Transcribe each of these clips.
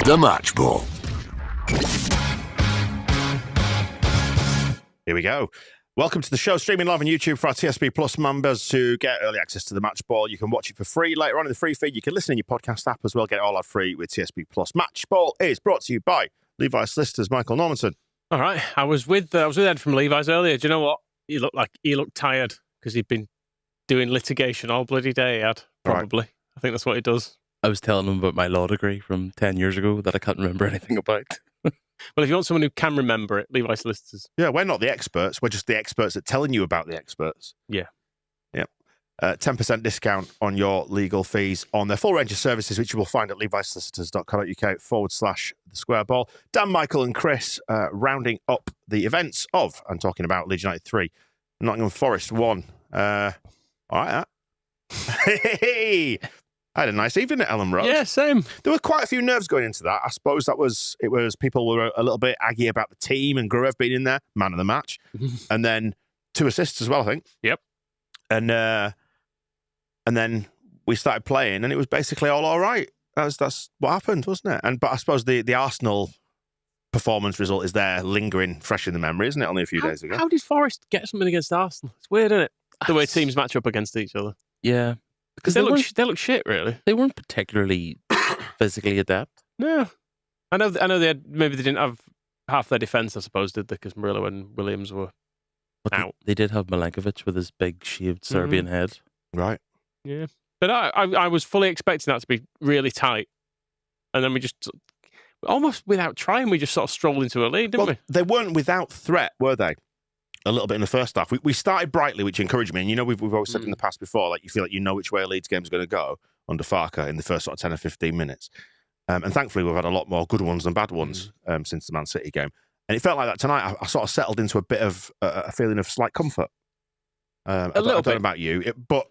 The Match Ball. Here we go. Welcome to the show, streaming live on YouTube for our TSB Plus members to get early access to the Match Ball. You can watch it for free later on in the free feed. You can listen in your podcast app as well. Get it all out free with TSB Plus. Match Ball is brought to you by Levi's Solicitors, Michael Normanson. All right, I was with Ed from Levi's earlier. Do you know what? He looked tired because he'd been doing litigation all bloody day. Ed, probably. Right. I think that's what he does. I was telling him about my law degree from 10 years ago that I can't remember anything about. Well, if you want someone who can remember it, Levi's Solicitors. Yeah, we're not the experts. We're just the experts at telling you about the experts. Yeah. Yep. 10% discount on your legal fees on their full range of services, which you will find at levisolicitors.co.uk/the square ball. Dan, Michael and Chris rounding up the events of and talking about Leeds United 3, Nottingham Forest 1. All right, Hey! I had a nice evening at Ellen Road. Yeah, same. There were quite a few nerves going into that. I suppose it was people were a little bit aggy about the team and Gruev being in there, man of the match. And then 2 assists as well, I think. Yep. And then we started playing and it was basically all right. That's what happened, wasn't it? But I suppose the Arsenal performance result is there lingering fresh in the memory, isn't it? Only a few days ago. How did Forest get something against Arsenal? It's weird, isn't it? The way teams match up against each other. Yeah. Because they look shit, really. They weren't particularly physically adept. No, I know they didn't have half their defence, I suppose, did they? Because Murillo and Williams were out. They did have Milenkovic with his big shaved Serbian head. Right. Yeah, but I was fully expecting that to be really tight, and then we just almost without trying, we just sort of strolled into a lead, didn't we? They weren't without threat, were they? A little bit in the first half. We started brightly, which encouraged me. And you know, we've always said in the past before, like you feel like you know which way a Leeds game's going to go under Farke in the first sort of 10 or 15 minutes. And thankfully, we've had a lot more good ones than bad ones since the Man City game. And it felt like that tonight. I sort of settled into a bit of a feeling of slight comfort. I don't know about you, but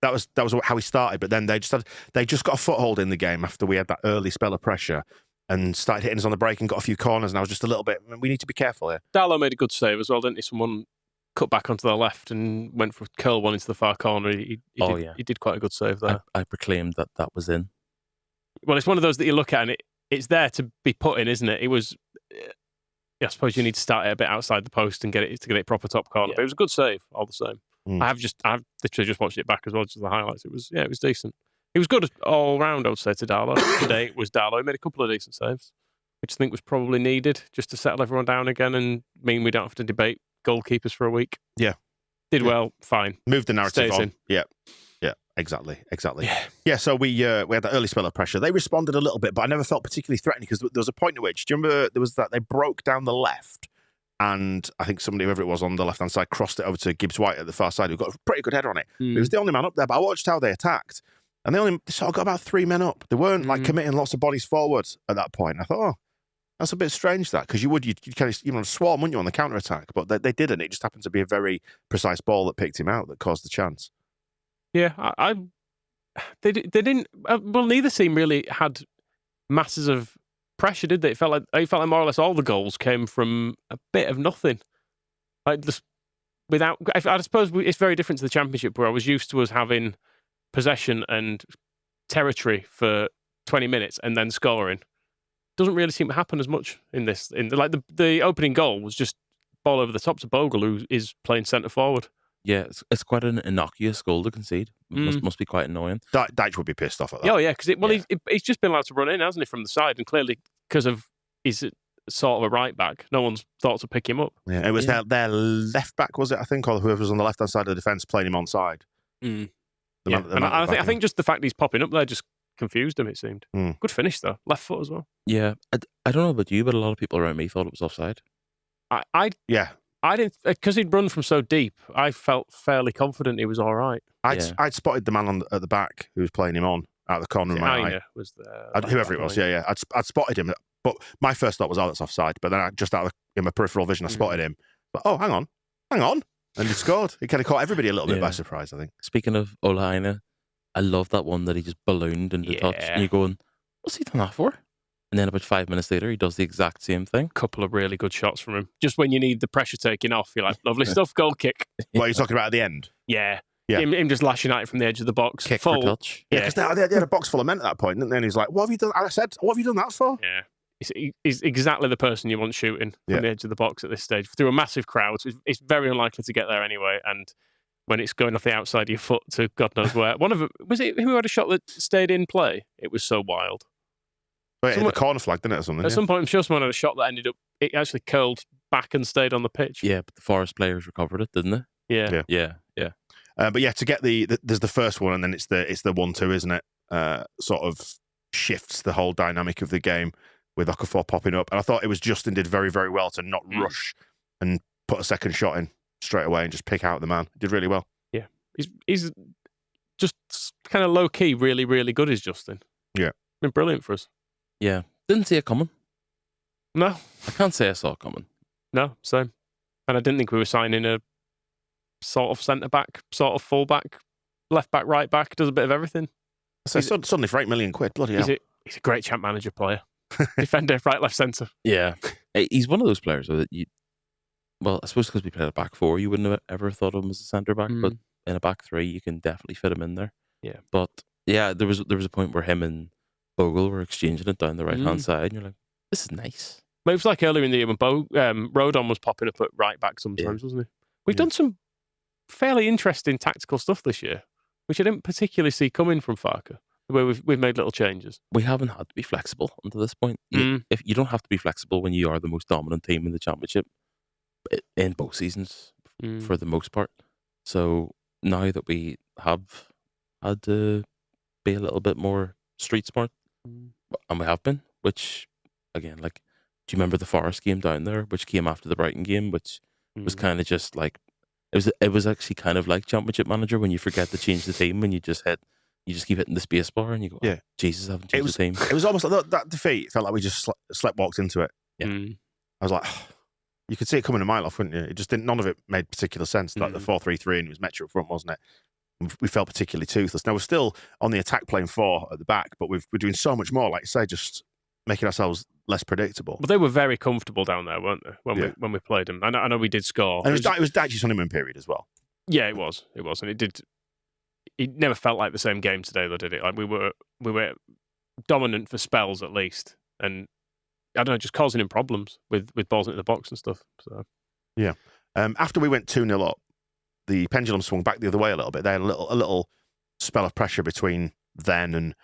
that was how we started. But then they just got a foothold in the game after we had that early spell of pressure and started hitting us on the break and got a few corners. And I was just a little bit, we need to be careful here. Darlow made a good save as well, didn't he? Someone cut back onto the left and went for curl one into the far corner. He did quite a good save there. I proclaimed that was in. Well, it's one of those that you look at and it's there to be put in, isn't it? It was. I suppose you need to start it a bit outside the post and get it proper top corner. Yeah. But it was a good save, all the same. I've literally just watched it back as well, just the highlights. It was decent. It was good all round, I would say, to Darlow. Today it was Darlow. He made a couple of decent saves, which I think was probably needed just to settle everyone down again and mean we don't have to debate goalkeepers for a week. Yeah. Did well, fine. Moved the narrative on. In. Yeah. Yeah, exactly. Yeah, so we had that early spell of pressure. They responded a little bit, but I never felt particularly threatening because there was a point at which, do you remember there was that they broke down the left and I think somebody, whoever it was on the left-hand side, crossed it over to Gibbs-White at the far side who got a pretty good header on it. He was the only man up there, but I watched how they attacked. And they sort of got about 3 men up. They weren't like committing lots of bodies forward at that point. I thought, that's a bit strange that, because you'd kind of swarm, wouldn't you, on the counter-attack? But they didn't. It just happened to be a very precise ball that picked him out that caused the chance. Yeah, they didn't. Well, neither team really had masses of pressure, did they? It felt like more or less all the goals came from a bit of nothing. Like just without. I suppose it's very different to the Championship, where I was used to us having possession and territory for 20 minutes and then scoring. Doesn't really seem to happen as much in this. The opening goal was just ball over the top to Bogle, who is playing centre forward. Yeah, it's quite an innocuous goal to concede. Must be quite annoying. Dyche would be pissed off at that. Oh yeah, because he's just been allowed to run in, hasn't he, from the side, and clearly because of his sort of a right back, no one's thought to pick him up. Yeah, it was their left back, was it? I think, or whoever was on the left hand side of the defence playing him onside. I think just the fact he's popping up there just confused him, it seemed. Good finish, though. Left foot as well. Yeah. I don't know about you, but a lot of people around me thought it was offside. I didn't, because he'd run from so deep, I felt fairly confident he was all right. I'd spotted the man at the back who was playing him on out of the corner of my eye. Was there, whoever it was, yeah. I'd spotted him, but my first thought was, that's offside. But then just in my peripheral vision, I spotted him. But, hang on. And he scored. He kind of caught everybody a little bit by surprise, I think. Speaking of Olaine, I love that one that he just ballooned into touch. And you're going, what's he done that for? And then about 5 minutes later, he does the exact same thing. Couple of really good shots from him. Just when you need the pressure taking off, you're like, lovely stuff, goal kick. What are you talking about at the end? Yeah. Yeah. Him just lashing at it from the edge of the box. Kick for touch. Yeah, because they had a box full of men at that point, didn't they? And he's like, what have you done? I said, what have you done that for? Yeah. He's exactly the person you want shooting from the edge of the box at this stage. Through a massive crowd, so it's very unlikely to get there anyway. And when it's going off the outside of your foot to God knows where. One of them, was it who had a shot that stayed in play? It was so wild. Wait, the corner flag, didn't it, or something? At some point, I'm sure someone had a shot that ended up, it actually curled back and stayed on the pitch. Yeah, but the Forest players recovered it, didn't they? Yeah. But yeah, to get there's the first one, and then it's the 1-2, isn't it? Sort of shifts the whole dynamic of the game with Okafor popping up. And I thought it was Justin did very, very well to not rush and put a second shot in straight away and just pick out the man. Did really well. Yeah. He's just kind of low-key really, really good, is Justin. Yeah. Been brilliant for us. Yeah. Didn't see it coming. No. I can't say I saw it coming. No, same. And I didn't think we were signing a sort of centre-back, sort of full-back, left-back, right-back, does a bit of everything. So suddenly for £8 million, bloody hell. He's a great champ manager player. Defender, right, left, centre. Yeah. He's one of those players that well, I suppose because we played a back four, you wouldn't have ever thought of him as a centre-back, but in a back three, you can definitely fit him in there. Yeah. But yeah, there was a point where him and Bogle were exchanging it down the right-hand side, and you're like, this is nice. But it was like earlier in the year when Rodon was popping up at right back sometimes, wasn't he? We've done some fairly interesting tactical stuff this year, which I didn't particularly see coming from Farke, where we've made little changes. We haven't had to be flexible until this point. If you don't have to be flexible when you are the most dominant team in the championship in both seasons, for the most part. So now that we have had to be a little bit more street smart, and we have been, which again, like, do you remember the Forest game down there, which came after the Brighton game, which was kind of just like, it was actually kind of like Championship Manager when you forget to change the team and you just keep hitting the space bar and you go, oh, Jesus, I haven't changed the team. It was almost like that defeat felt like we just sleptwalked into it. Yeah. I was like, you could see it coming a mile off, wouldn't you? It just didn't. None of it made particular sense. Like the 4-3-3, and it was Metro up front, wasn't it? We felt particularly toothless. Now we're still on the attack playing 4 at the back, but we're doing so much more. Like you say, just making ourselves less predictable. But they were very comfortable down there, weren't they? When we played them, I know we did score. And it was Dyche's honeymoon period as well. Yeah, it was, and it did. It never felt like the same game today, though, did it? Like we were dominant for spells at least, and I don't know, just causing him problems with balls into the box and stuff. So yeah. After we went 2-0 up, the pendulum swung back the other way a little bit. They had a little spell of pressure between then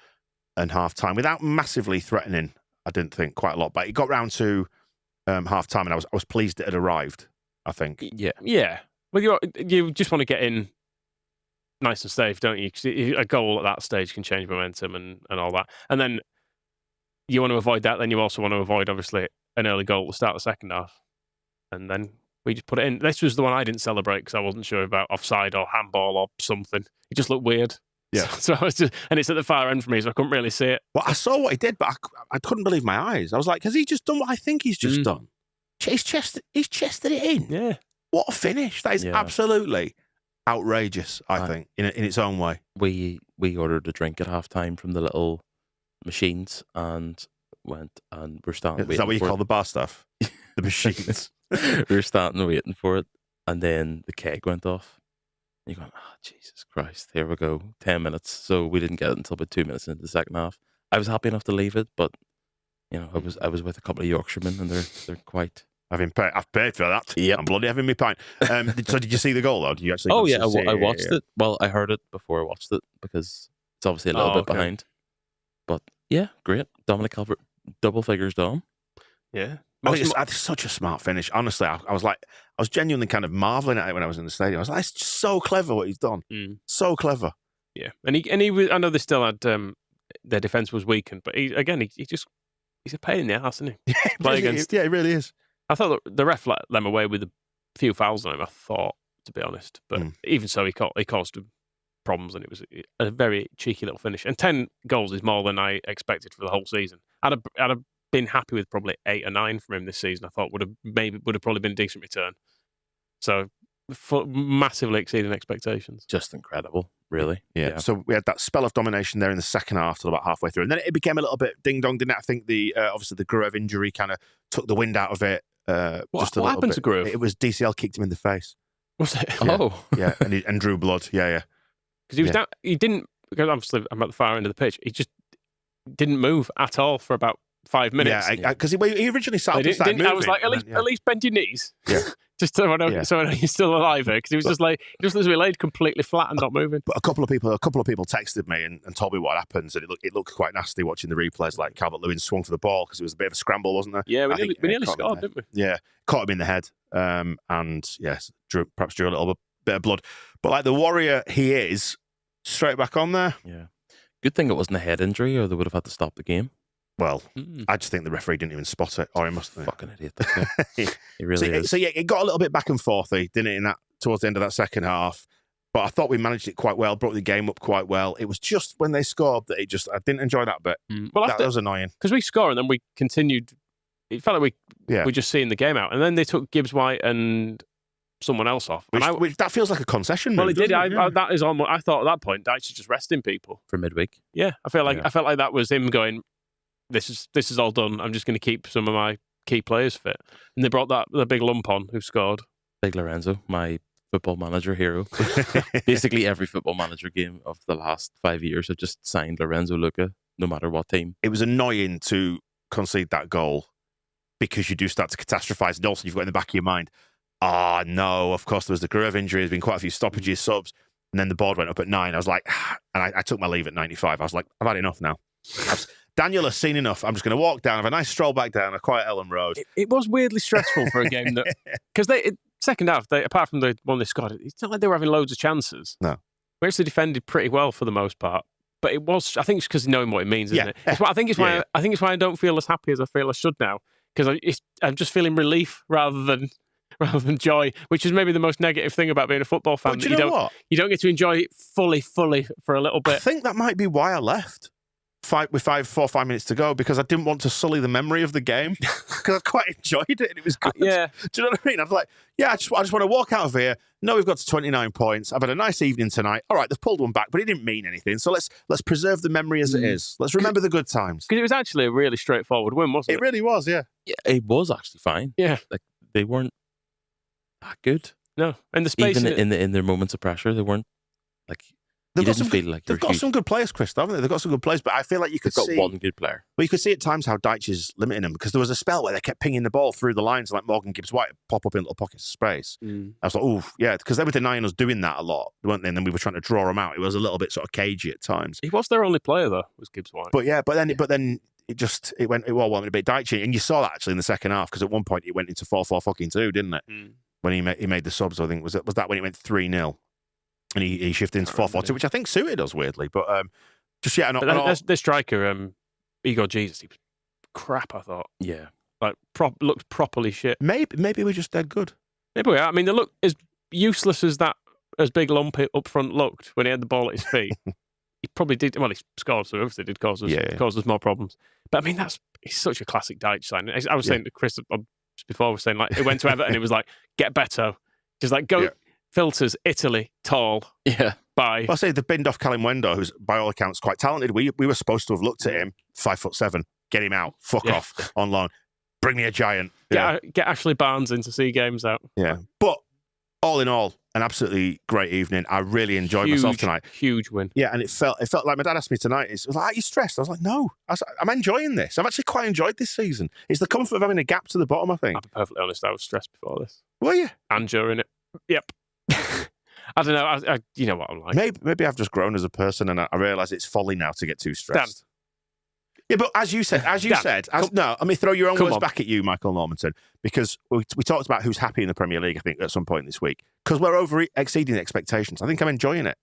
and half time without massively threatening. I didn't think quite a lot, but it got round to half time, and I was pleased it had arrived. I think. Yeah. Well, you just want to get in nice and safe, don't you? Because a goal at that stage can change momentum and all that. And then you want to avoid that. Then you also want to avoid, obviously, an early goal at the start of the second half. And then we just put it in. This was the one I didn't celebrate because I wasn't sure about offside or handball or something. It just looked weird. Yeah. So I was and it's at the far end for me, so I couldn't really see it. Well, I saw what he did, but I couldn't believe my eyes. I was like, has he just done what I think he's just done? He's chested it in. Yeah. What a finish. That is absolutely outrageous, I think, in its own way. We ordered a drink at halftime from the little machines and went and we're starting. Is that what you call the bar stuff? The machines. We were starting waiting for it, and then the keg went off. And you're going, Jesus Christ, here we go, 10 minutes. So we didn't get it until about 2 minutes into the second half. I was happy enough to leave it, but I was with a couple of Yorkshiremen, and they're quite. I've paid for that. Yep. I'm bloody having me pint. So did you see the goal though? Did you actually? Oh yeah, I watched it. Well, I heard it before I watched it because it's obviously a little bit behind. But yeah, great. Dominic Calvert, double figures Dom. Yeah. I think it's such a smart finish. Honestly, I was genuinely kind of marveling at it when I was in the stadium. I was like, it's just so clever what he's done. So clever. Yeah, and he was. I know they still had their defense was weakened, but he's a pain in the ass, isn't he? Yeah, he really is. I thought the ref let them away with a few fouls on him, I thought, to be honest. But even so, he caused problems, and it was a very cheeky little finish. And 10 goals is more than I expected for the whole season. I'd have been happy with probably 8 or 9 from him this season. I thought would have probably been a decent return. So massively exceeding expectations. Just incredible, really. Yeah. So we had that spell of domination there in the second half till about halfway through, and then it became a little bit ding dong, didn't it? I think obviously the Gruev injury kind of took the wind out of it. What happened to Gruev? It was DCL kicked him in the face. Was it? Yeah. Yeah, and drew blood. Yeah. because he was down. He didn't, because obviously I'm at the far end of the pitch. He just didn't move at all for about 5 minutes. Yeah, because he originally started moving. I was like, at least bend your knees. Yeah. Just so I know you're still alive here, because he was just like, he just literally laid completely flat and not moving. But a couple of people texted me and told me what happens, and it looked quite nasty watching the replays. Like Calvert-Lewin swung for the ball because it was a bit of a scramble, wasn't there? Yeah, we nearly scored, didn't we? Yeah, caught him in the head, and yes, perhaps drew a little bit of blood. But like the warrior he is, straight back on there. Yeah, good thing it wasn't a head injury, or they would have had to stop the game. Well, I just think the referee didn't even spot it, or he must have. Fucking idiot. He really is. So yeah, it got a little bit back and forthy, didn't it, towards the end of that second half. But I thought we managed it quite well, brought the game up quite well. It was just when they scored that I didn't enjoy that bit. Well, that was annoying. Because we scored and then we continued. It felt like we were just seeing the game out. And then they took Gibbs White and someone else off. Which that feels like a concession. Well, move, it did. I thought at that point, Dyche was just resting people. For midweek. Yeah, I felt like that was him going, this is all done. I'm just going to keep some of my key players fit. And they brought the big lump on who scored. Big Lorenzo, my Football Manager hero. Basically every Football Manager game of the last 5 years have just signed Lorenzo Luca, no matter what team. It was annoying to concede that goal because you do start to catastrophize, and also you've got in the back of your mind, no, of course there was the Gruev injury, there's been quite a few stoppages, subs, and then the board went up at 9. I was like, and I took my leave at 95. I was like, I've had enough now. Daniel has seen enough. I'm just going to walk down, have a nice stroll back down a quiet Ellen Road. It was weirdly stressful for a game that, because second half, apart from the one they scored, it's not like they were having loads of chances. No. We actually defended pretty well for the most part. But it was, I think it's because knowing what it means, isn't it? I think it's why I don't feel as happy as I feel I should now. Because I'm just feeling relief rather than joy, which is maybe the most negative thing about being a football fan. But you know what? You don't get to enjoy it fully for a little bit. I think that might be why I left. 4 or 5 minutes to go, because I didn't want to sully the memory of the game, because I quite enjoyed it and it was good. Yeah. Do you know what I mean? I was like, I just want to walk out of here. No, we've got to 29 points. I've had a nice evening tonight. All right, they've pulled one back, but it didn't mean anything. So let's preserve the memory as it is. Let's remember the good times. Because it was actually a really straightforward win, wasn't it? It really was, yeah. Yeah, it was actually fine. Yeah. Like, they weren't that good. No. And the space even in their moments of pressure, they weren't like. They've got some good players, Chris, haven't they? They've got some good players, but I feel like you could see... They've got one good player. Well, you could see at times how Dyche is limiting them, because there was a spell where they kept pinging the ball through the lines, like Morgan Gibbs-White pop up in little pockets of space. I was like, oh, yeah, because they were denying us doing that a lot, weren't they? And then we were trying to draw them out. It was a little bit sort of cagey at times. He was their only player, though, was Gibbs-White. But then it all went a bit Dyche, and you saw that actually in the second half, because at one point it went into 4-4-2, didn't it? When he made the subs, I think was that when it went 3-0. And he shifted into 4-4-2, which I think suited us weirdly. But the striker, Igor Jesus, he was crap, I thought. Yeah. Like, looked properly shit. Maybe we're just dead good. Maybe we are. I mean, they look as useless as Big Lump up front looked when he had the ball at his feet. He probably did. Well, he scored, so obviously did cause us more problems. But I mean, he's such a classic Dyche sign. I was saying to Chris before, I was saying, like, it went to Everton, it was like, get better. Just like, go... Yeah. Filters, Italy, tall. Yeah. Bye. Well, I say the binned off Kalimwendo, who's by all accounts quite talented. We were supposed to have looked at him, 5'7", get him out, fuck off on loan, bring me a giant. Get Ashley Barnes in to see games out. Yeah. But all in all, an absolutely great evening. I really enjoyed myself tonight. Huge win. Yeah, and it felt like my dad asked me tonight, it was like, are you stressed? I was like, no. I'm enjoying this. I've actually quite enjoyed this season. It's the comfort of having a gap to the bottom, I think. I'll be perfectly honest, I was stressed before this. Were you? And during it. Yep. I don't know. You know what I'm like. Maybe I've just grown as a person, and I realise it's folly now to get too stressed. Dan. Yeah, but as you said, let me throw your own words back at you, Michael Normanton, because we talked about who's happy in the Premier League, I think, at some point this week, because we're exceeding expectations. I think I'm enjoying it.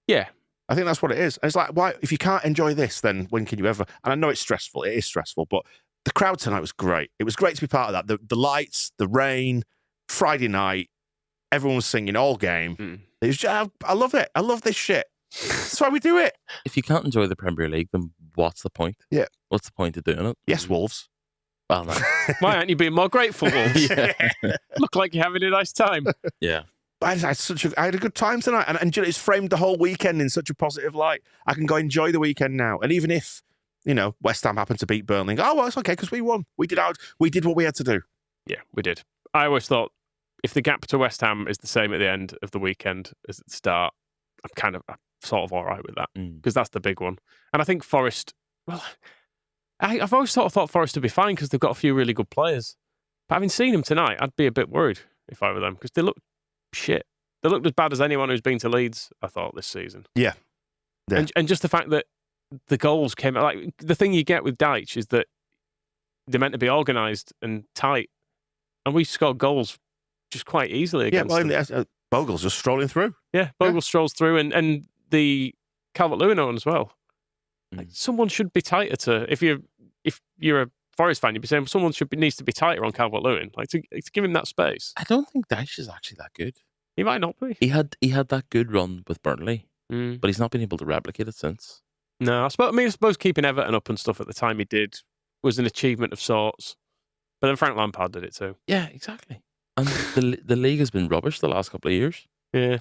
Yeah. I think that's what it is. And it's like, why? If you can't enjoy this, then when can you ever? And I know it's stressful. It is stressful, but the crowd tonight was great. It was great to be part of that. The lights, the rain, Friday night. Everyone was singing all game. It was just, I love it. I love this shit. That's why we do it. If you can't enjoy the Premier League, then what's the point? Yeah. What's the point of doing it? Yes, Wolves. Well, no. Why aren't you being more grateful, Wolves? Look like you're having a nice time. Yeah. I had a good time tonight, and it's framed the whole weekend in such a positive light. I can go enjoy the weekend now, and even if West Ham happened to beat Burnley, it's okay because we won. We did what we had to do. Yeah, we did. I always thought, if the gap to West Ham is the same at the end of the weekend as at the start, I'm sort of all right with that because that's the big one. And I think Forest, well, I've always sort of thought Forest would be fine because they've got a few really good players. But having seen them tonight, I'd be a bit worried if I were them because they look shit. They looked as bad as anyone who's been to Leeds, I thought, this season. Yeah. And just the fact that the goals came out, like the thing you get with Dyche is that they're meant to be organised and tight, and we scored goals just quite easily against them. Bogle's just strolling through. Yeah, Bogle strolls through, and the Calvert-Lewin one as well. Like, someone should be tighter to if you're a Forest fan, you'd be saying someone needs to be tighter on Calvert-Lewin, like to give him that space. I don't think Dyche is actually that good. He might not be. He had that good run with Burnley, but he's not been able to replicate it since. No, I suppose keeping Everton up and stuff at the time he did was an achievement of sorts. But then Frank Lampard did it too. Yeah, exactly. And the league has been rubbish the last couple of years. Yeah,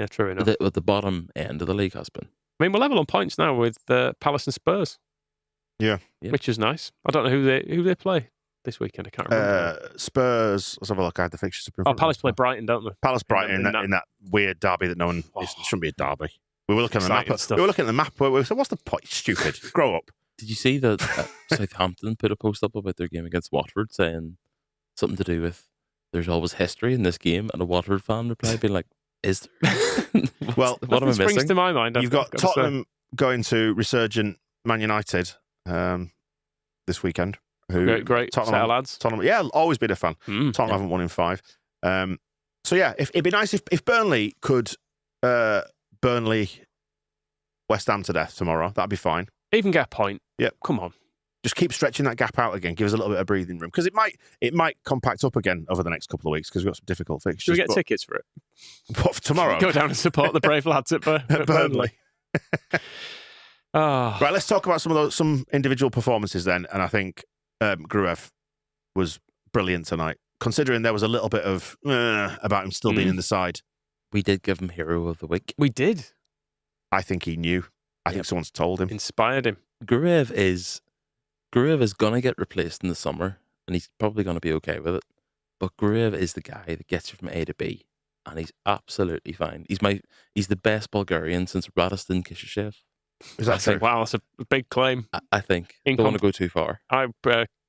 true enough. At the bottom end of the league has been. I mean, we're level on points now with Palace and Spurs. Yeah, which is nice. I don't know who they play this weekend. I can't remember. Spurs. Let's have a look. I had the fixtures. Palace play Brighton, don't they? Palace Brighton in that weird derby that no one. It shouldn't be a derby. We were looking at the map. Stuff. We were looking at the map. We said, "What's the point? Stupid. Grow up." Did you see that Southampton put a post up about their game against Watford saying something to do with there's always history in this game, and a Watford fan replied being like, "Is there?" Well, what am I missing? Springs to my mind. You've got Tottenham going to resurgent Man United this weekend. Great set of lads. Tottenham, yeah, always been a fan. Tottenham haven't won in 5. So yeah, it'd be nice if Burnley could Burnley West Ham to death tomorrow. That'd be fine. Even get a point. Yeah, come on. Just keep stretching that gap out again. Give us a little bit of breathing room because it might compact up again over the next couple of weeks because we've got some difficult fixtures. Should we get tickets for it? What, for tomorrow? Go down and support the brave lads at Burnley. Right, let's talk about some individual performances then. And I think Gruev was brilliant tonight, considering there was a little bit of about him still being in the side. We did give him Hero of the Week. We did. I think he knew. I think someone's told him. Inspired him. Gruev is going to get replaced in the summer, and he's probably going to be okay with it. But Gruev is the guy that gets you from A to B, and he's absolutely fine. He's the best Bulgarian since Radostin Kishishev. Is that true? Wow, that's a big claim. I think. Don't want to go too far. I'm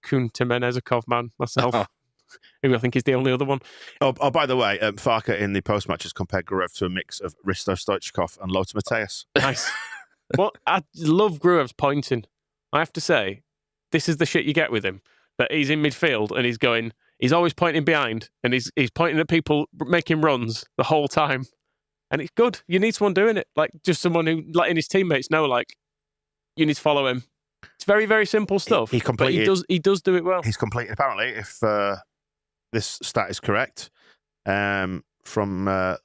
Kun Temenezikov man myself. Who I think is the only other one. Oh, by the way, Farka in the post-match has compared Gruev to a mix of Risto Stoichkov and Lothar Matthäus. Nice. Well, I love Gruev's pointing. I have to say, this is the shit you get with him. That he's in midfield and he's always pointing behind and he's pointing at people making runs the whole time. And it's good. You need someone doing it. Like, just someone who, letting his teammates know, like, you need to follow him. It's very, very simple stuff. He does do it well. He's completed, apparently, if this stat is correct, from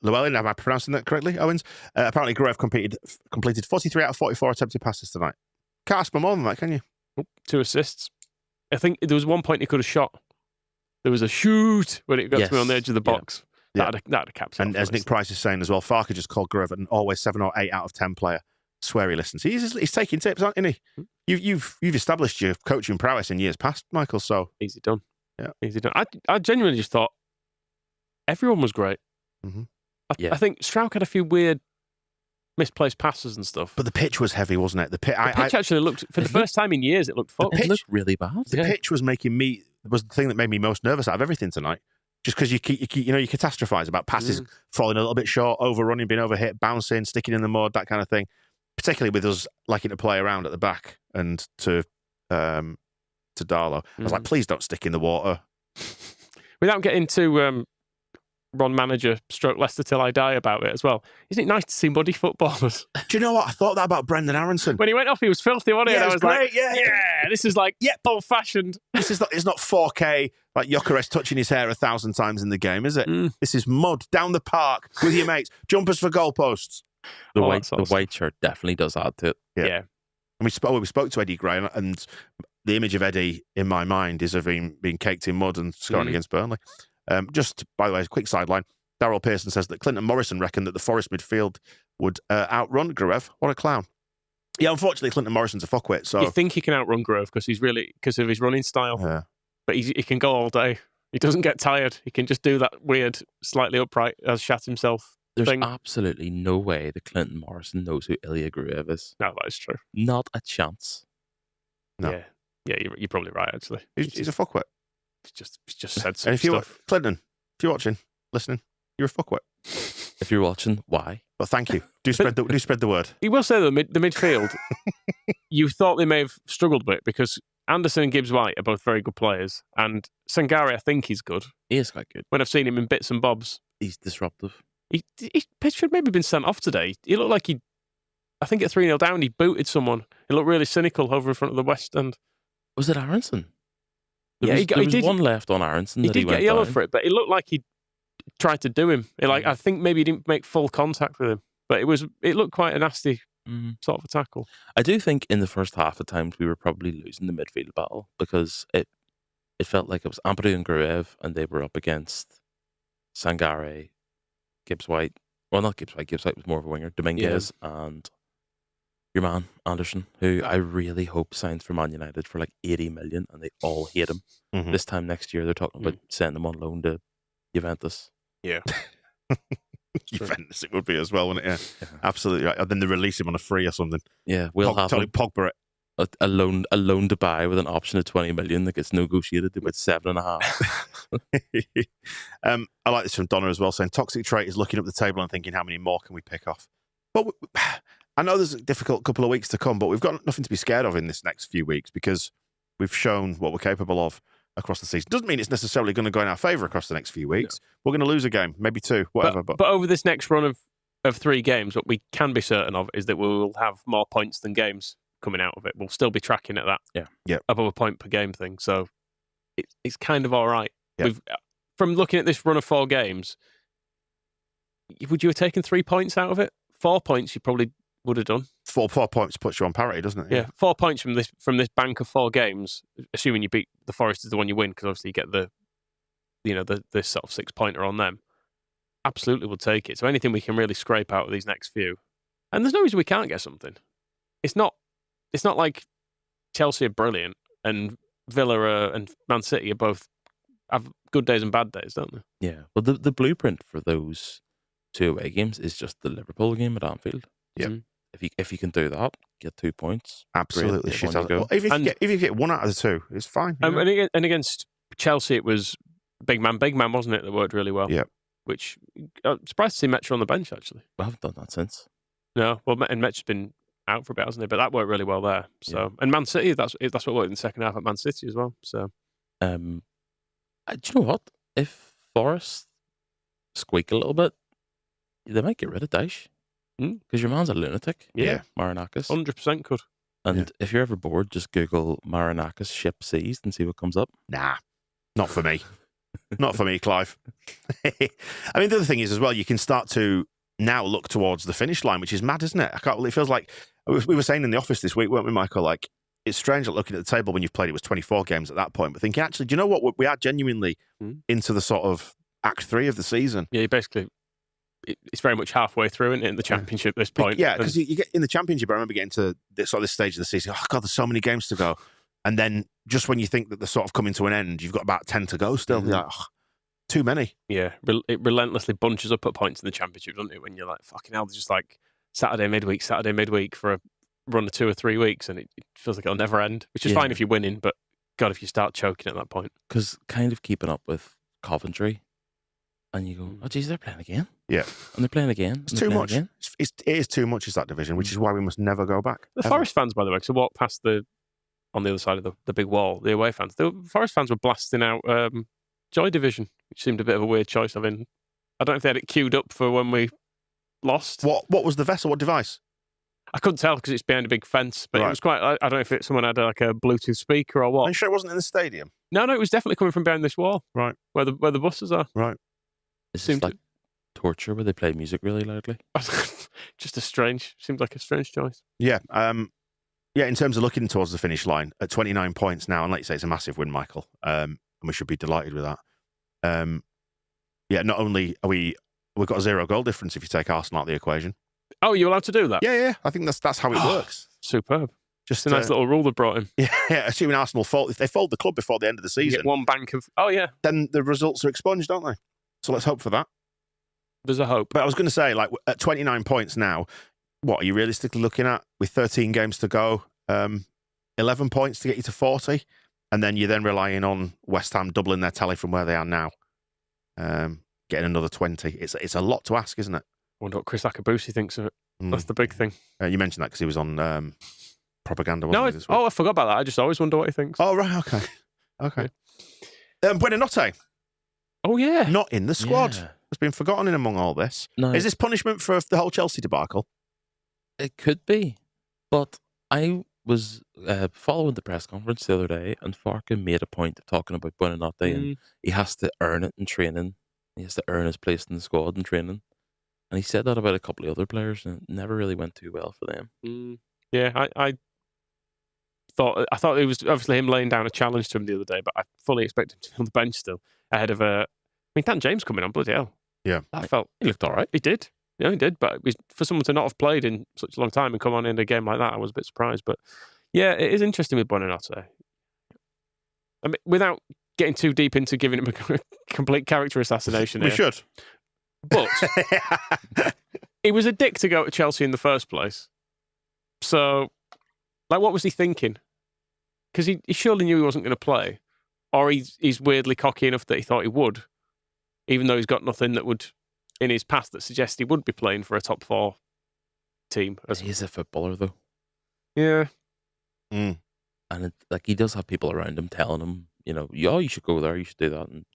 Llewellyn. Am I pronouncing that correctly, Owens? Apparently, Gruev completed 43 out of 44 attempted passes tonight. Can't ask for more than that, can you? 2 assists. I think there was one point he could have shot. There was a shoot when it got to me on the edge of the box. Yeah. That'd have capped. And as Nick Price is saying as well, Farka just called Gruev an always 7 or 8 out of 10 player. Swear he listens. He's taking tips, aren't he? You've established your coaching prowess in years past, Michael. So easy done. Yeah, easy done. I genuinely just thought everyone was great. Mm-hmm. I think Strauch had a few weird misplaced passes and stuff. But the pitch was heavy, wasn't it? The pitch actually looked, for the first time in years, it looked fucked. It looked really bad. The pitch was the thing that made me most nervous out of everything tonight. Just because you catastrophize about passes falling a little bit short, overrunning, being overhit, bouncing, sticking in the mud, that kind of thing. Particularly with us liking to play around at the back and to Darlow. I was like, please don't stick in the water. Without getting to Ron Manager stroke Leicester till I die about it as well. Isn't it nice to see muddy footballers? Do you know what? I thought that about Brendan Aronson. When he went off, he was filthy, wasn't he? Yeah, and I was great. Like, yeah, this is like old-fashioned. It's not 4K, like Gyökeres touching his hair 1,000 times in the game, is it? This is mud, down the park, with your mates, jumpers for goalposts. The white shirt definitely does add to it. Yeah. And we spoke to Eddie Gray, and the image of Eddie in my mind is of him being caked in mud and scoring against Burnley. Just, by the way, a quick sideline. Daryl Pearson says that Clinton Morrison reckoned that the Forest midfield would outrun Gruev. What a clown. Yeah, unfortunately, Clinton Morrison's a fuckwit. So you think he can outrun Gruev because of his running style. Yeah. But he can go all day. He doesn't get tired. He can just do that weird, slightly upright, as Shat himself There's thing. absolutely no way that Clinton Morrison knows who Ilya Gruev is. No, that is true. Not a chance. No. Yeah, you're probably right. Actually, He's a fuckwit. He's just said some And if you stuff. Clinton, if you're watching, listening, you're a fuckwit. If you're watching, why? But thank you. Do spread the word. He will say that the midfield, you thought they may have struggled a bit because Anderson and Gibbs-White are both very good players, and Sangare, I think he's good. He is quite good. When I've seen him in bits and bobs, He's disruptive. he should maybe been sent off today. He looked like I think at 3-0 down, he booted someone. He looked really cynical over in front of the West End. Was it Aronson? Yeah, There was one left on Aronson. He that did he get went yellow down. for it, but it looked like he tried to do him. I think maybe he didn't make full contact with him, but it looked quite a nasty sort of a tackle. I do think in the first half at times we were probably losing the midfield battle because it felt like it was Ampadu and Gruev and they were up against Sangare, Gibbs-White. Well, not Gibbs-White. Gibbs-White was more of a winger. Dominguez and your man, Anderson, who I really hope signs for Man United for like 80 million and they all hate him. Mm-hmm. This time next year they're talking about sending him on loan to Juventus. Yeah. Juventus it would be as well, wouldn't it? Yeah. Absolutely right. And then they release him on a free or something. Yeah, we'll have him. Pogba it. A loan to buy with an option of 20 million that gets negotiated to about 7.5. I like this from Donna as well, saying toxic trait is looking up the table and thinking how many more can we pick off. But I know there's a difficult couple of weeks to come, but we've got nothing to be scared of in this next few weeks because we've shown what we're capable of across the season. Doesn't mean it's necessarily going to go in our favour across the next few weeks. No. We're going to lose a game, maybe two, whatever. But over this next run of 3 games, what we can be certain of is that we will have more points than games coming out of it. We'll still be tracking at that above a point per game thing. So it's kind of all right. Yeah. From looking at this run of 4 games, would you have taken 3 points out of it? 4 points you probably would have done. 4 points puts you on parity, doesn't it? Yeah, 4 points from this bank of 4 games, assuming you beat the Forest is the one you win, because obviously you get the sort of 6-pointer on them. Absolutely would take it. So anything we can really scrape out of these next few. And there's no reason we can't get something. It's not like Chelsea are brilliant and Villa and Man City are both have good days and bad days, don't they? Yeah. Well, the blueprint for those 2 away games is just the Liverpool game at Anfield. Yeah. If you can do that, get 2 points. Absolutely. Shit out. Well, if you get 1 out of the 2, it's fine. And against Chelsea, it was big man, wasn't it? That worked really well. Yeah. Which I'm surprised to see Metro on the bench, actually. We haven't done that since. No. Well, and Metro's been out for a bit, hasn't he? But that worked really well there. So, and Man City, that's what worked in the second half at Man City as well. So, do you know what? If Forest squeak a little bit, they might get rid of Dyche because your man's a lunatic. Yeah, Marinakis, 100% could. And if you're ever bored, just Google Marinakis ship seized and see what comes up. Nah, not for me. Not for me, Clive. I mean, the other thing is as well, you can start to now look towards the finish line, which is mad, isn't it? It feels like we were saying in the office this week, weren't we, Michael? Like, it's strange looking at the table when you've played, it was 24 games at that point, but thinking, actually, do you know what? We are genuinely into the sort of Act 3 of the season. Yeah, it's very much halfway through in the Championship at this point. Yeah, because you get in the Championship, I remember getting to this stage of the season, oh, God, there's so many games to go. And then just when you think that they're sort of coming to an end, you've got about 10 to go still. You're like, oh, too many. Yeah, it relentlessly bunches up at points in the Championship, doesn't it? When you're like, fucking hell, just like Saturday midweek for a run of 2 or 3 weeks, and it feels like it'll never end, which is fine if you're winning, but God, if you start choking at that point. Because kind of keeping up with Coventry, and you go, oh, geez, they're playing again. Yeah. And they're playing again. It's too much. It is too much, is that division, which is why we must never go back. The Forest fans, by the way, because I walked past on the other side of the big wall, the away fans, the Forest fans were blasting out Joy Division, which seemed a bit of a weird choice. I mean, I don't know if they had it queued up for when we lost. What was the vessel? What device? I couldn't tell because it's behind a big fence, but it was quite. I don't know if someone had like a Bluetooth speaker or what. Are you sure it wasn't in the stadium? No, it was definitely coming from behind this wall, right, where the buses are. Right. Is this like torture where they play music really loudly? Seems like a strange choice. Yeah. Yeah, in terms of looking towards the finish line at 29 points now, and like you say, it's a massive win, Michael. And we should be delighted with that. Yeah, not only we've got a 0 goal difference if you take Arsenal out of the equation. Oh, you're allowed to do that? Yeah. I think that's how it works. Superb. Just a nice little rule they brought in. Yeah, assuming Arsenal fold, if they fold the club before the end of the season, you get one bank of. Oh yeah. Then the results are expunged, aren't they? So let's hope for that. There's a hope. But I was going to say, like, at 29 points now, what are you realistically looking at with 13 games to go? 11 points to get you to 40, and then you're then relying on West Ham doubling their tally from where they are now, getting another 20. It's a lot to ask, isn't it? I wonder what Chris Akabusi thinks of it. That's the big thing. You mentioned that because he was on propaganda, wasn't he, this week? I forgot about that. I just always wonder what he thinks. Oh, right, okay. Buonanotte. Oh, yeah. Not in the squad. Yeah. Has been forgotten in among all this. No. Is this punishment for the whole Chelsea debacle? It could be, but I was following the press conference the other day, and Farke made a point of talking about Buonanotte, and he has to earn it in training. He has to earn his place in the squad in training. And he said that about a couple of other players, and it never really went too well for them. Yeah, I thought it was obviously him laying down a challenge to him the other day, but I fully expect him to be on the bench still ahead of Dan James coming on, bloody hell. Yeah. He looked all right. He did. Yeah, he did. But for someone to not have played in such a long time and come on in a game like that, I was a bit surprised. But yeah, it is interesting with Buonanotte. I mean, without getting too deep into giving him a complete character assassination We should. But he was a dick to go to Chelsea in the first place. So, like, what was he thinking? Because he surely knew he wasn't going to play. Or he's weirdly cocky enough that he thought he would, even though he's got nothing that would, in his past, that suggests he would be playing for a top 4 team. He's a footballer, though. Yeah. And he does have people around him telling him, you should go there, you should do that. And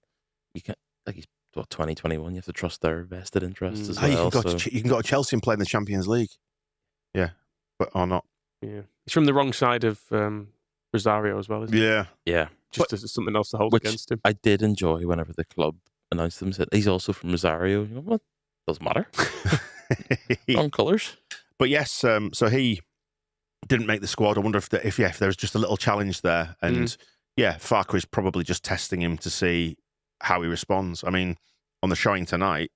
you can't, he's 2021, you have to trust their vested interests as well. You can go to Chelsea and play in the Champions League. Yeah, or not. Yeah. He's from the wrong side of Rosario as well, isn't he? Yeah. Just as something else to hold against him. I did enjoy whenever the club announced him, said he's also from Rosario. What? Doesn't matter. Wrong colours. But yes, so he didn't make the squad. I wonder if there was just a little challenge there. And Farke is probably just testing him to see how he responds. I mean, on the showing tonight,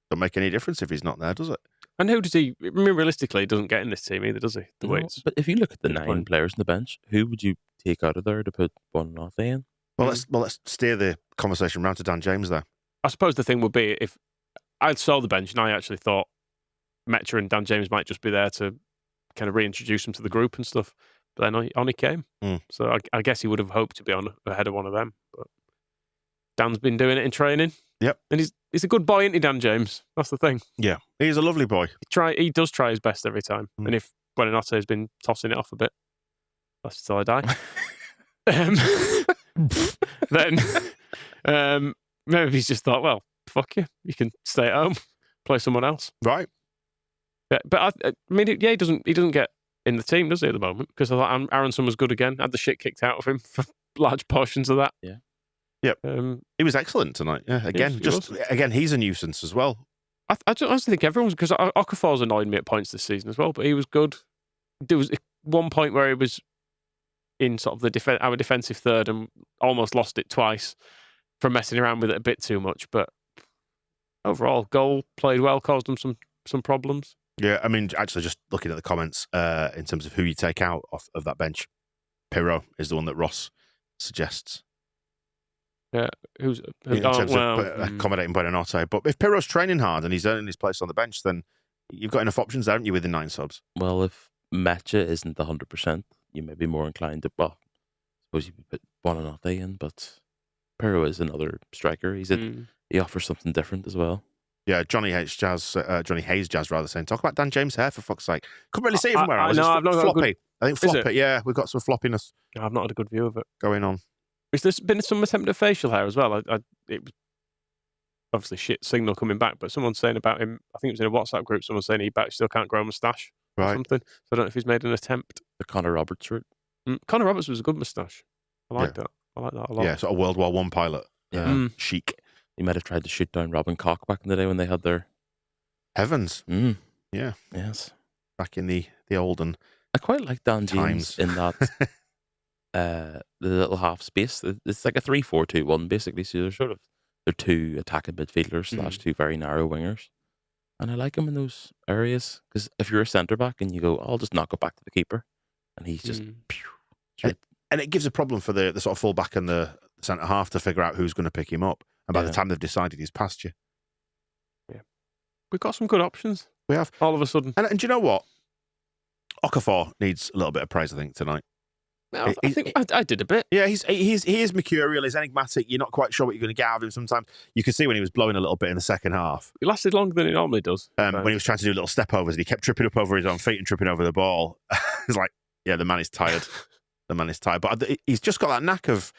don't make any difference if he's not there, does it? And who does he? I mean, realistically, he doesn't get in this team either, does he? But if you look at the 9 players on the bench, who would you take out of there to put Buonanotte in? Well, let's steer the conversation round to Dan James there. I suppose the thing would be if I saw the bench and I actually thought Metcha and Dan James might just be there to kind of reintroduce him to the group and stuff. But then on he came. So I guess he would have hoped to be on ahead of one of them. But Dan's been doing it in training. Yep. And he's a good boy, isn't he, Dan James? That's the thing. Yeah. He's a lovely boy. He does try his best every time. And if Buonanotte has been tossing it off a bit, that's till I die. Then maybe he's just thought, well, fuck you. You can stay at home, play someone else. Right. Yeah, but I mean, he doesn't get in the team, does he, at the moment? Because I thought Aronson was good again. Had the shit kicked out of him for large portions of that. Yeah. Yep. He was excellent tonight. Yeah. Again, he's a nuisance as well. I honestly think everyone's, because Okafor's annoyed me at points this season as well, but he was good. There was one point where he was in sort of our defensive third and almost lost it twice for messing around with it a bit too much. But overall, goal, played well, caused them some problems. Yeah, I mean, actually, just looking at the comments in terms of who you take out of that bench, Pirro is the one that Ross suggests. Yeah, in terms of accommodating Buonanotte. But if Pirro's training hard and he's earning his place on the bench, then you've got enough options there, haven't you, with the 9 subs? Well, if Metcha isn't 100%, you may be more inclined to, I suppose you could put Buonanotte in, but Pirro is another striker. He offers something different as well. Yeah, Johnny Hayes Jazz, saying, talk about Dan James' hair, for fuck's sake. Couldn't really see it from where I was. I've not floppy. I think floppy, yeah, we've got some floppiness. I've not had a good view of it going on. Has there been some attempt at facial hair as well? It was obviously shit signal coming back, but someone's saying about him, I think it was in a WhatsApp group, someone saying he still can't grow a moustache or something. So I don't know if he's made an attempt. The Connor Roberts route. Connor Roberts was a good moustache. I like that. I like that a lot. Yeah, sort of World War I pilot. Chic. He might have tried to shoot down Robin Koch back in the day when they had their... Heavens. Yeah. Yes. Back in the olden I quite like Dan James times. in that the little half space. It's like a 3-4-2-1 basically. So they're 2 attacking midfielders / 2 very narrow wingers. And I like him in those areas because if you're a centre back and you go, I'll just knock it back to the keeper, and he's just and it gives a problem for the sort of full back and the centre half to figure out who's going to pick him up. And by the time they've decided, he's past you. Yeah. We've got some good options. We have. All of a sudden. And do you know what? Okafor needs a little bit of praise, I think, tonight. Well, I think I did a bit. Yeah, he is mercurial. He's enigmatic. You're not quite sure what you're going to get out of him sometimes. You could see when he was blowing a little bit in the second half. He lasted longer than he normally does. When he was trying to do little step overs and he kept tripping up over his own feet and tripping over the ball. It's like, yeah, the man is tired. The man is tired. But he's just got that knack of,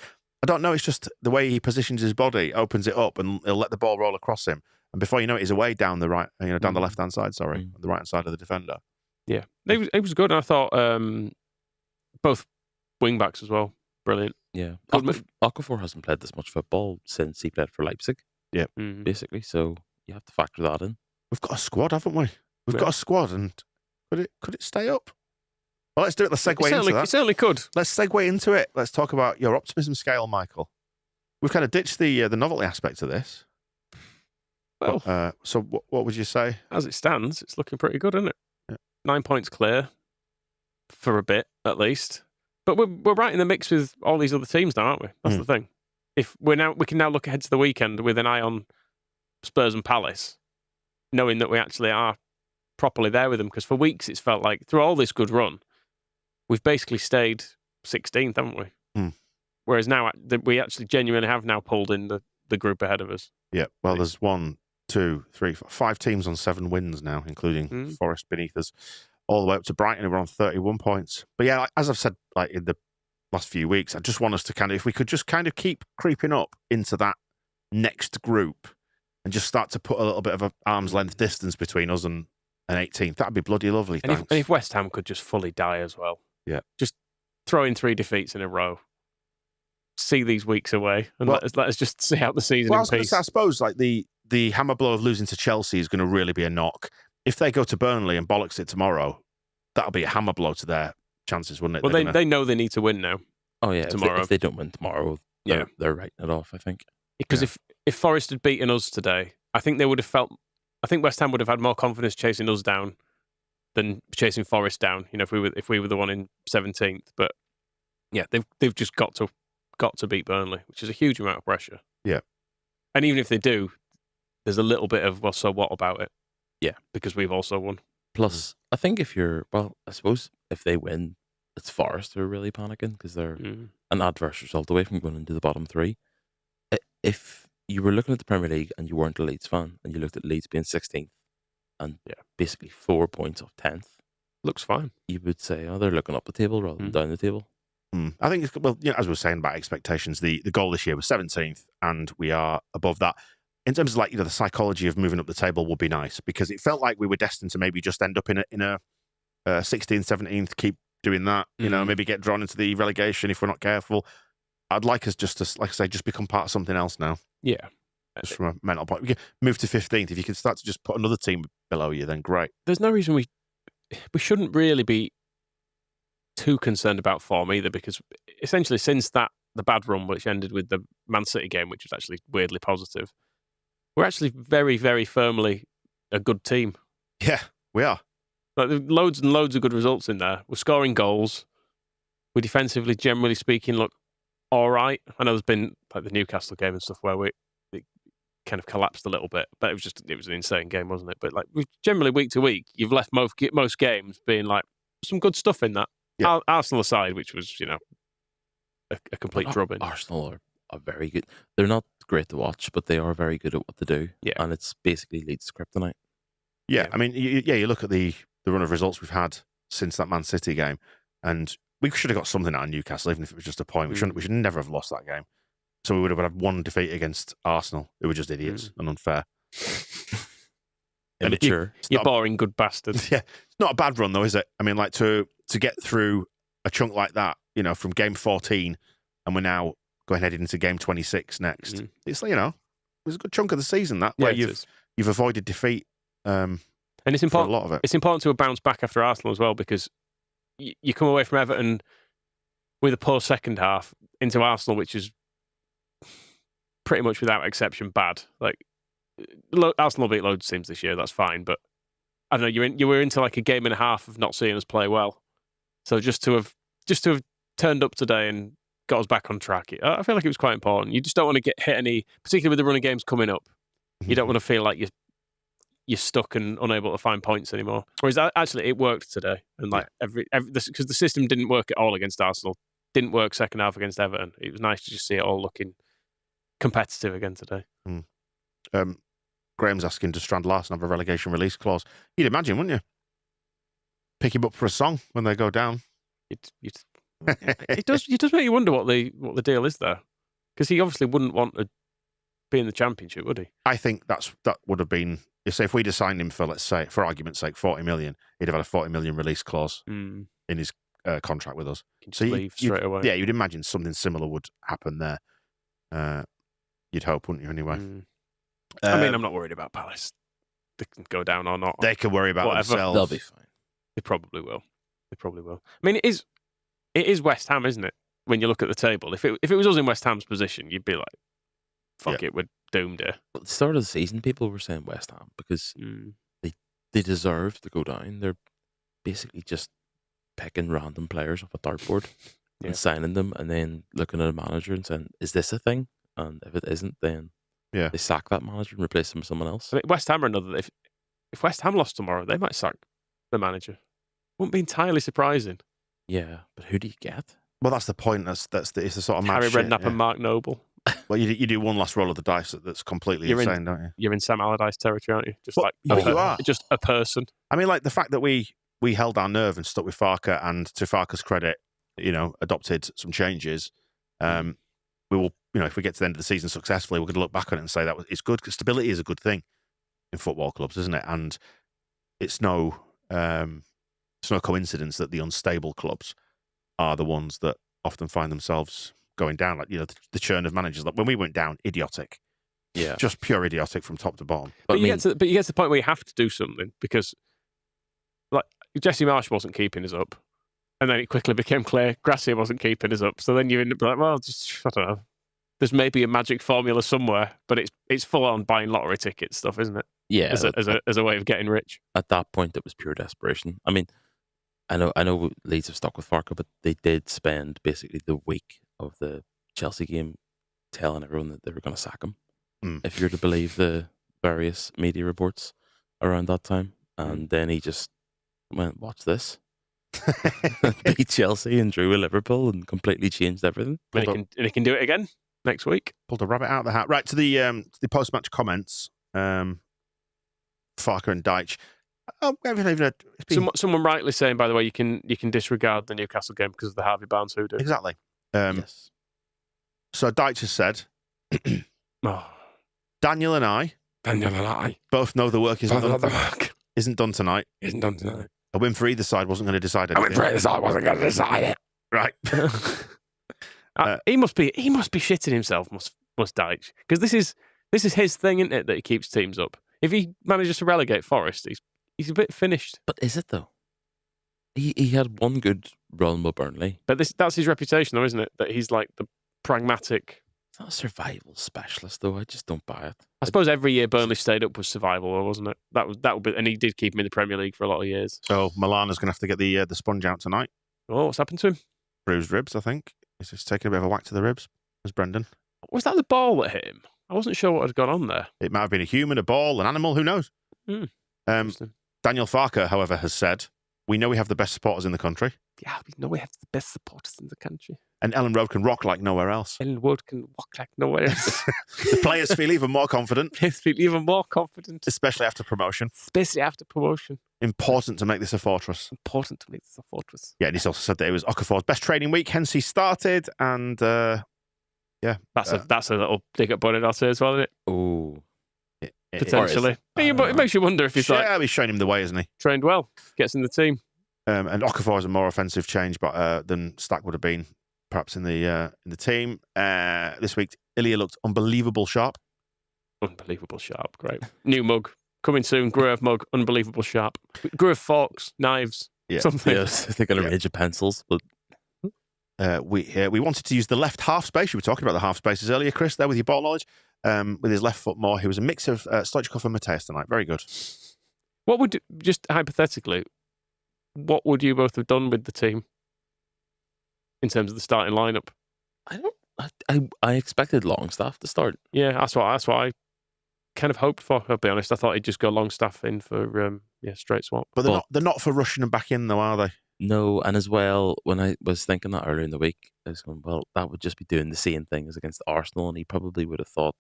I don't know, it's just the way he positions his body, opens it up, and he'll let the ball roll across him. And before you know it, he's away down the right, down the left-hand side, the right-hand side of the defender. Yeah, it was good. And I thought both wing-backs as well, brilliant. Yeah. Okafor hasn't played this much football since he played for Leipzig, basically. So you have to factor that in. We've got a squad, haven't we? We've got a squad, and could it stay up? Well, let's do it. Let's segue into that. It certainly could. Let's segue into it. Let's talk about your optimism scale, Michael. We've kind of ditched the novelty aspect of this. Well, so what would you say? As it stands, it's looking pretty good, isn't it? Yeah. 9 points clear for a bit, at least. But we're right in the mix with all these other teams now, aren't we? That's the thing. If we can now look ahead to the weekend with an eye on Spurs and Palace, knowing that we actually are properly there with them. Because for weeks it's felt like through all this good run, we've basically stayed 16th, haven't we? Whereas now we actually genuinely have now pulled in the group ahead of us. Yeah. Well, there's 1, 2, 3, 4, 5 teams on 7 wins now, including Forest beneath us, all the way up to Brighton, who are on 31 points. But yeah, as I've said, like in the last few weeks, I just want us to if we could just kind of keep creeping up into that next group and just start to put a little bit of an arm's length distance between us and an 18th, that'd be bloody lovely. And if West Ham could just fully die as well. Yeah. Just throw in 3 defeats in a row. See these weeks away and let us just see out the season in peace. I suppose like the hammer blow of losing to Chelsea is going to really be a knock. If they go to Burnley and bollocks it tomorrow, that'll be a hammer blow to their chances, wouldn't it? Well, they know they need to win now. Oh yeah, tomorrow. If they don't win tomorrow, they're writing it off, I think. Because if Forest had beaten us today, I think they would have felt. I think West Ham would have had more confidence chasing us down than chasing Forest down. If we were the one in 17th, but yeah, they've just got to beat Burnley, which is a huge amount of pressure. Yeah, and even if they do, there's a little bit of so what about it? Yeah, because we've also won. Plus, I think I suppose if they win, it's Forest who are really panicking because they're an adverse result away from going into the bottom 3. If you were looking at the Premier League and you weren't a Leeds fan and you looked at Leeds being 16th and basically 4 points off 10th, looks fine. You would say, they're looking up the table rather than down the table. I think, as we were saying about expectations, the goal this year was 17th and we are above that. In terms of the psychology of moving up the table would be nice because it felt like we were destined to maybe just end up in a 16th, 17th, keep doing that, maybe get drawn into the relegation if we're not careful. I'd like us just to, like I say, just become part of something else now. Yeah. Just from a mental point. We can move to 15th. If you can start to just put another team below you, then great. There's no reason we shouldn't really be too concerned about form either because essentially since the bad run, which ended with the Man City game, which was actually weirdly positive, we're actually very, very firmly a good team. Yeah, we are. Like, there's loads and loads of good results in there. We're scoring goals. We defensively, generally speaking, look all right. I know there's been like the Newcastle game and stuff where it kind of collapsed a little bit, but it was an insane game, wasn't it? But like generally week to week, you've left most games being like some good stuff in that. Yeah. Arsenal aside, which was a complete drubbing. Arsenal are very good. They're not great to watch, but they are very good at what they do. Yeah, and it's basically Leeds kryptonite. Yeah, I mean, you look at the run of results we've had since that Man City game, and we should have got something out of Newcastle, even if it was just a point. We should never have lost that game. So we would have had 1 defeat against Arsenal, who were just idiots and unfair. Immature. You're boring good bastards. Yeah, it's not a bad run though, is it? I mean, like to get through a chunk like that, from game 14, and we're now going headed into game 26 next. It's it was a good chunk of the season where you've avoided defeat. And it's important. For a lot of it. It's important to bounce back after Arsenal as well because you come away from Everton with a poor second half into Arsenal, which is pretty much without exception bad. Like Arsenal beat loads of teams this year, that's fine, but I don't know. You were into like a game and a half of not seeing us play well, so just to have turned up today and got us back on track, I feel like it was quite important. You just don't want to get hit any, particularly with the run of games coming up. You don't want to feel like you're stuck and unable to find points anymore. Whereas actually it worked today, and like because the system didn't work at all against Arsenal, didn't work second half against Everton. It was nice to just see it all looking competitive again today. Graham's asking, does Strand Larsen have a relegation release clause? You'd imagine, wouldn't you? Pick him up for a song when they go down. It does make you wonder what the deal is there, because he obviously wouldn't want to be in the Championship, would he? I think that would have been, if we'd assigned him for, let's say, for argument's sake, 40 million, he'd have had a 40 million release clause in his contract with us. So leave straight away. Yeah, you'd imagine something similar would happen there. You'd hope, wouldn't you? Anyway, I mean, I'm not worried about Palace. They can go down or not. They can worry about themselves. They'll be fine. They probably will. I mean, it is West Ham, isn't it? When you look at the table, if it was us in West Ham's position, you'd be like, "Fuck it, we're doomed here." At the start of the season, people were saying West Ham because they deserve to go down. They're basically just picking random players off a dartboard and signing them, and then looking at a manager and saying, "Is this a thing?" And if it isn't, then they sack that manager and replace him with someone else. I mean, West Ham are another. If West Ham lost tomorrow, they might sack the manager. Wouldn't be entirely surprising. Yeah, but who do you get? Well, that's the point. It's the sort of match. Harry Redknapp and Mark Noble. Well, you do one last roll of the dice that's completely insane, don't you? You're in Sam Allardyce territory, aren't you? You are. Just a person. I mean, like the fact that we held our nerve and stuck with Farke, and to Farke's credit, adopted some changes. We will, if we get to the end of the season successfully, we're going to look back on it and say it's good, because stability is a good thing in football clubs, isn't it? And it's no coincidence that the unstable clubs are the ones that often find themselves going down. Like, the churn of managers. Like when we went down, idiotic. Yeah. Just pure idiotic from top to bottom. But you get to the point where you have to do something, because like Jesse Marsh wasn't keeping us up. And then it quickly became clear Gracia wasn't keeping us up. So then you end up like, well, just, I don't know. There's maybe a magic formula somewhere, but it's full on buying lottery ticket stuff, isn't it? Yeah. As a way of getting rich. At that point, it was pure desperation. I mean, I know Leeds have stuck with Farke, but they did spend basically the week of the Chelsea game telling everyone that they were going to sack him, if you're to believe the various media reports around that time. And then he just went, watch this. Beat Chelsea and drew with Liverpool and completely changed everything. And he can do it again next week. Pulled a rabbit out of the hat. Right, to the post-match comments. Farke and Dyche. Someone rightly saying, by the way, you can disregard the Newcastle game because of the Harvey Barnes hoodoo. Exactly. Yes. So Dyche has said, Daniel and I both know the work isn't done tonight. A win for either side wasn't going to decide anything. Right. He must be shitting himself, must Dyche, because this is his thing, isn't it? That he keeps teams up. If he manages to relegate Forest, he's a bit finished. But is it though? He had one good run with Burnley, but that's his reputation, though, isn't it? That he's like the pragmatic. It's not a survival specialist, though. I just don't buy it. I suppose every year Burnley stayed up was survival, wasn't it? That would be, and he did keep him in the Premier League for a lot of years. So Milana's going to have to get the sponge out tonight. Oh, what's happened to him? Bruised ribs, I think. He's just taking a bit of a whack to the ribs. Was Brendan? Was that the ball that hit him? I wasn't sure what had gone on there. It might have been a human, a ball, an animal. Who knows? Daniel Farke, however, has said, "We know we have the best supporters in the country. Yeah, we know we have the best supporters in the country. And Ellen Road can rock like nowhere else. Ellen Road can walk like nowhere else. The players feel even more confident. Especially after promotion. Important to make this a fortress. Yeah, and he's also said that it was Okafor's best training week, hence he started. And that's a little dig at Bonadotto as well, isn't it? Oh, potentially. It makes you wonder if he's he's showing him the way, isn't he? Trained well, gets in the team. And Okafor is a more offensive change, than Stack would have been, perhaps in the team this week. Ilya looked unbelievable sharp. Great. New mug coming soon. Gruev mug, unbelievable sharp. Gruev forks, knives, something. Yes, they're going to range of pencils, but. We wanted to use the left half space. You were talking about the half spaces earlier, Chris, there with your ball knowledge. With his left foot more. He was a mix of Stoichkov and Mateus tonight. Very good. What would, just hypothetically, what would you both have done with the team in terms of the starting lineup? I expected Longstaff to start. Yeah, that's what I kind of hoped for, I'll be honest. I thought he'd just go Longstaff in for straight swap. But they're not for rushing him back in, though, are they? No, and as well, when I was thinking that earlier in the week, I was going, well, that would just be doing the same thing as against Arsenal, and he probably would have thought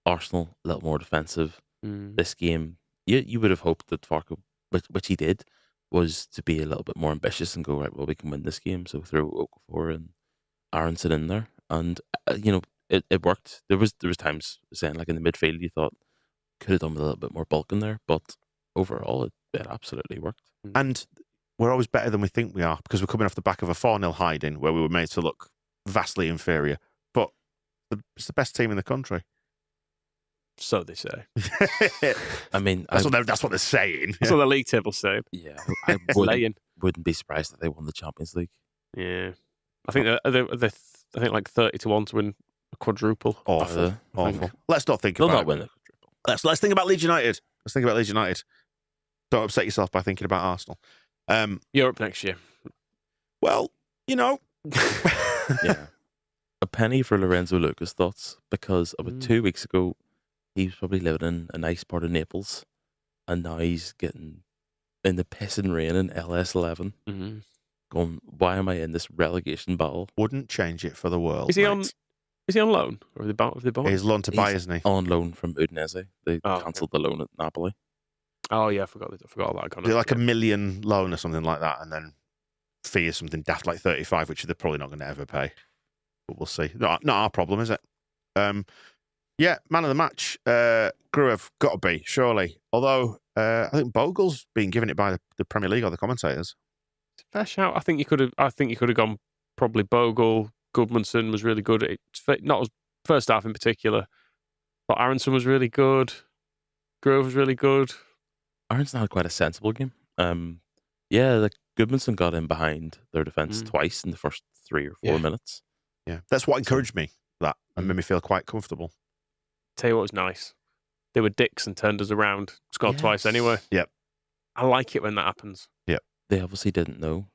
Arsenal a little more defensive. This game, you would have hoped that Farke, which he did, was to be a little bit more ambitious and go, right, well, we can win this game, so throw Okafor and Aronson in there. And, it worked. There was times, saying, like in the midfield, you thought, could have done with a little bit more bulk in there, but overall, it absolutely worked. And we're always better than we think we are, because we're coming off the back of a 4-0 hiding where we were made to look vastly inferior. But it's the best team in the country. So they say. I mean, that's what they're saying. That's what the league table said. Yeah, I wouldn't be surprised that they won the Champions League. Yeah, I think they're like 30-1 to win a quadruple. Awful. Let's not think They'll about not win a quadruple. Let's think about Leeds United. Don't upset yourself by thinking about Arsenal. Europe next year. Well, Yeah. A penny for Lorenzo Lucas, thoughts? Because about 2 weeks ago, he was probably living in a nice part of Naples, and now he's getting in the pissing rain in LS11. Going, why am I in this relegation battle? Wouldn't change it for the world. Is he on loan? Or have they bought? He's loan to buy, isn't he? On loan from Udinese. They cancelled the loan at Napoli. Oh yeah, I forgot all that. Is it like $1 million loan or something like that, and then fee is something daft like 35, which they're probably not going to ever pay. But we'll see. Not our problem, is it? Yeah, man of the match, Gruev, got to be, surely. Although I think Bogle's been given it by the Premier League or the commentators. Fair shout. I think you could have gone probably Bogle. Goodmanson was really good. Not as first half in particular, but Aronson was really good. Grove was really good. Aronson had quite a sensible game. Like Goodmanson got in behind their defence twice in the first 3 or 4 minutes. Yeah, that's what encouraged me, and made me feel quite comfortable. Tell you what was nice. They were dicks and turned us around, scored twice anyway. Yep. I like it when that happens. Yep. They obviously didn't know.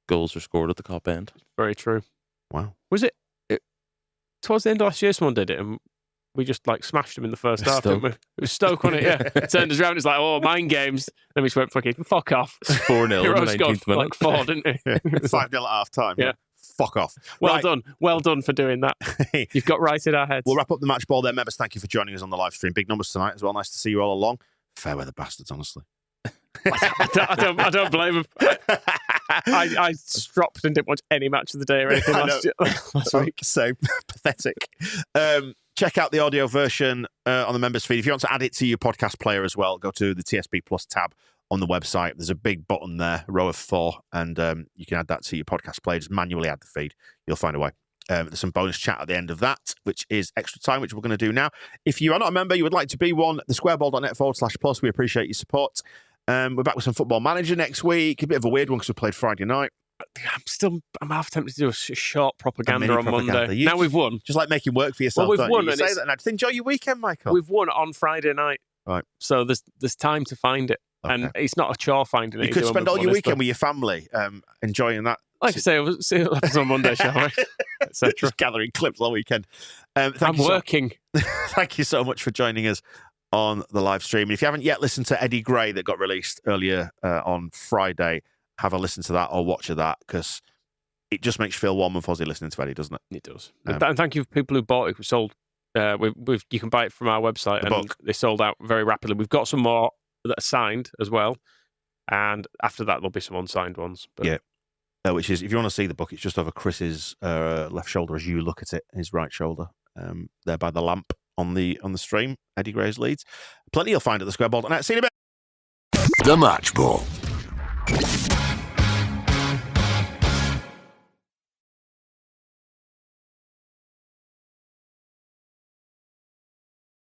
Goals are scored at the Cop end. Very true. Wow. Was it towards the end of last year someone did it and we just like smashed them in the first half, didn't we? It was Stoke on it, yeah. Turned us around, it's like, oh, mind games. Then we just went fucking, fuck off. 4-0 in the 19th minute. Like 4, didn't he? 5-0 at half time. Yeah. Fuck off. Well done for doing that. You've got right in our heads. We'll wrap up the match ball there. Members, thank you for joining us on the live stream. Big numbers tonight as well. Nice to see you all along. Fair weather bastards, honestly. I don't blame him. I stropped and didn't watch any match of the day or anything last week. So pathetic. Check out the audio version on the members feed. If you want to add it to your podcast player as well, go to the TSB Plus tab on the website. There's a big button there, row of 4, and you can add that to your podcast player. Just manually add the feed. You'll find a way. There's some bonus chat at the end of that, which is extra time, which we're going to do now. If you are not a member, you would like to be one, thesquareball.net/plus. We appreciate your support. We're back with some Football Manager next week. A bit of a weird one because we played Friday night. I'm half tempted to do a short propaganda on Monday. Now we've won. Just like making work for yourself. Well, we've won. You say that and enjoy your weekend, Michael. We've won on Friday night. Right. So there's time to find it. Okay. And it's not a chore finding it. You could spend all your weekend with your family, enjoying that. Like I say, we'll see what happens on Monday, shall we? Just gathering clips all weekend. I'm working. Thank you so much for joining us on the live stream. And if you haven't yet listened to Eddie Gray that got released earlier on Friday, have a listen to that or watch that, because it just makes you feel warm and fuzzy listening to Eddie, doesn't it? It does. And thank you for people who bought it. We sold. You can buy it from our website, and they sold out very rapidly. We've got some more that are signed as well, and after that there'll be some unsigned ones. But... Yeah. Which is, if you want to see the book, it's just over Chris's left shoulder as you look at it, his right shoulder, there by the lamp on the stream. Eddie Gray's Leeds. Plenty you'll find at the Square Ball. See you in a bit. The Match Ball.